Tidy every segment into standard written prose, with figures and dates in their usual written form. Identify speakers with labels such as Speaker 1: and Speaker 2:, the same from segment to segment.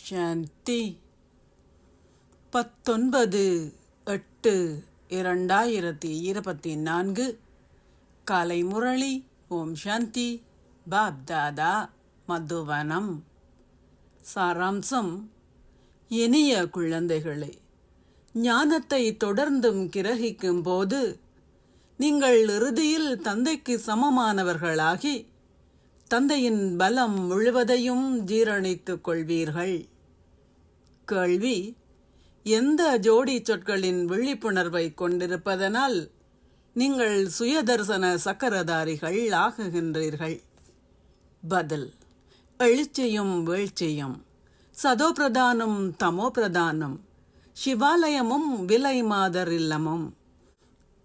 Speaker 1: சாந்தி. 19/8/2024 காலை முரளி. ஓம் சாந்தி. பாப் தாதா, மதுவனம். சாராம்சம்: இனிய குழந்தைகளே, ஞானத்தை தொடர்ந்தும் கிரகிக்கும் போது நீங்கள் இறுதியில் தந்தைக்கு சமமானவர்களாகி தந்தையின் பலம் முழுவதையும் ஜீரணித்துக் கொள்வீர்கள். கேள்வி: எந்த ஜோடி சொற்களின் விழிப்புணர்வை கொண்டிருப்பதனால் நீங்கள் சுயதர்சன சக்கரதாரிகள் ஆகுகின்றீர்கள்? பதில்: எழுச்சியும் வீழ்ச்சியும், சதோபிரதானும் தமோபிரதானும், சிவாலயமும் விலை மாதர் இல்லமும்.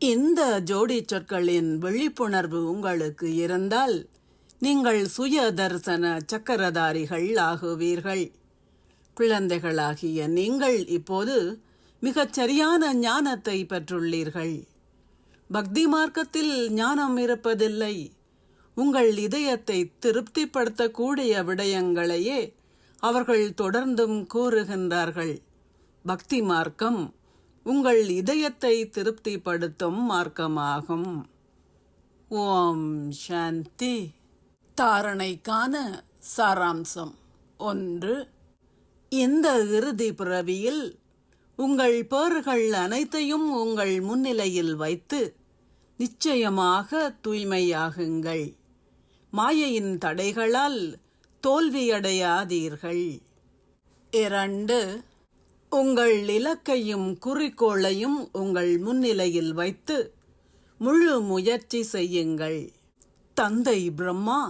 Speaker 1: இந்த ஜோடி சொற்களின் விழிப்புணர்வு உங்களுக்கு இருந்தால் நீங்கள் சுயதர்சன சக்கரதாரிகள் ஆகுவீர்கள். குழந்தைகளாகிய நீங்கள் இப்போது மிகச் சரியான ஞானத்தை பெற்றுள்ளீர்கள். பக்தி மார்க்கத்தில் ஞானம் இருப்பதில்லை. உங்கள் இதயத்தை திருப்திப்படுத்தக்கூடிய விடயங்களையே அவர்கள் தொடர்ந்தும் கூறுகின்றார்கள். பக்தி மார்க்கம் உங்கள் இதயத்தை திருப்திப்படுத்தும் மார்க்கமாகும். ஓம் சாந்தி. தாரணைக்கான சாராம்சம்: 1. இந்த இறுதி பிறவியில் உங்கள் பேறுகள் அனைத்தையும் உங்கள் முன்னிலையில் வைத்து நிச்சயமாக தூய்மையாகுங்கள். மாயையின் தடைகளால் தோல்வியடையாதீர்கள். 2. உங்கள் இலக்கையும் குறிக்கோளையும் உங்கள் முன்னிலையில் வைத்து முழு முயற்சி செய்யுங்கள். தந்தை பிரம்மா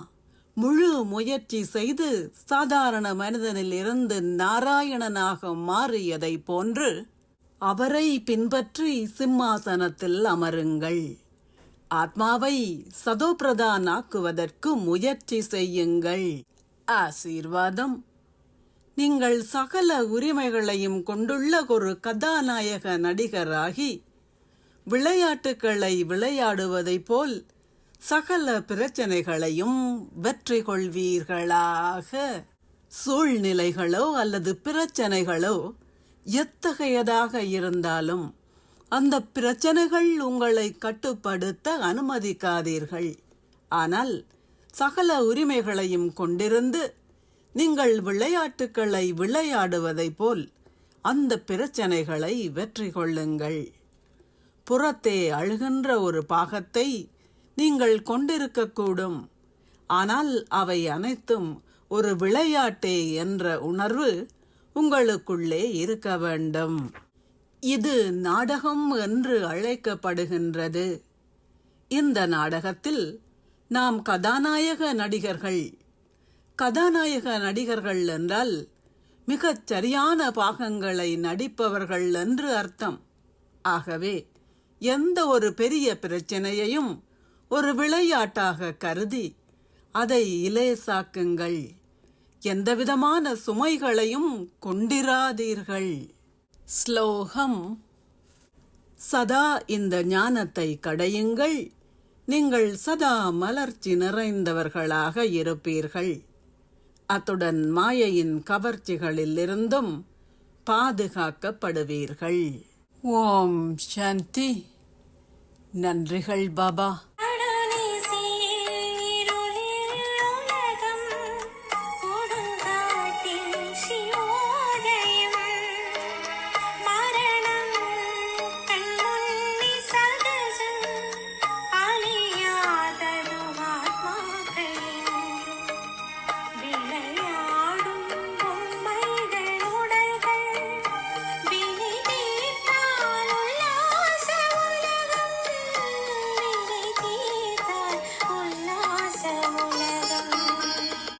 Speaker 1: முழு முயற்சி செய்து சாதாரண மனிதனில் இருந்து நாராயணனாக மாறியதை போன்று அவரை பின்பற்றி சிம்மாசனத்தில் அமருங்கள். ஆத்மாவை சதோபிரதான் ஆக்குவதற்கு முயற்சி செய்யுங்கள். ஆசீர்வாதம்: நீங்கள் சகல உரிமைகளையும் கொண்டுள்ள ஒரு கதாநாயக நடிகராகி விளையாட்டுக்களை விளையாடுவதைப் போல் சகல பிரச்சனைகளையும் வெற்றி கொள்வீர்களாக. சூழ்நிலைகளோ அல்லது பிரச்சனைகளோ எத்தகையதாக இருந்தாலும் அந்த பிரச்சனைகள் உங்களை கட்டுப்படுத்த அனுமதிக்காதீர்கள். ஆனால் சகல உரிமைகளையும் கொண்டிருந்து நீங்கள் விளையாட்டுக்களை விளையாடுவதைப் போல் அந்த பிரச்சனைகளை வெற்றி கொள்ளுங்கள். புறத்தே அழுகின்ற ஒரு பாகத்தை நீங்கள் கொண்டிருக்கக்கூடும். ஆனால் அவை அனைத்தும் ஒரு விளையாட்டே என்ற உணர்வு உங்களுக்குள்ளே இருக்க வேண்டும். இது நாடகம் என்று அழைக்கப்படுகின்றது. இந்த நாடகத்தில் நாம் கதாநாயக நடிகர்கள். கதாநாயக நடிகர்கள் என்றால் மிகச் சரியான பாகங்களை நடிப்பவர்கள் என்று அர்த்தம். ஆகவே எந்த ஒரு பெரிய பிரச்சனையையும் ஒரு விளையாட்டாக கருதி அதை இலேசாக்குங்கள். எந்தவிதமான சுமைகளையும் கொண்டிராதீர்கள். ஸ்லோகம்: சதா இந்த ஞானத்தை கடையுங்கள். நீங்கள் சதா மலர்ச்சி நிறைந்தவர்களாக இருப்பீர்கள். அத்துடன் மாயையின் கவர்ச்சிகளில் இருந்தும் பாதுகாக்கப்படுவீர்கள். ஓம் சாந்தி. நன்றிகள் பாபா.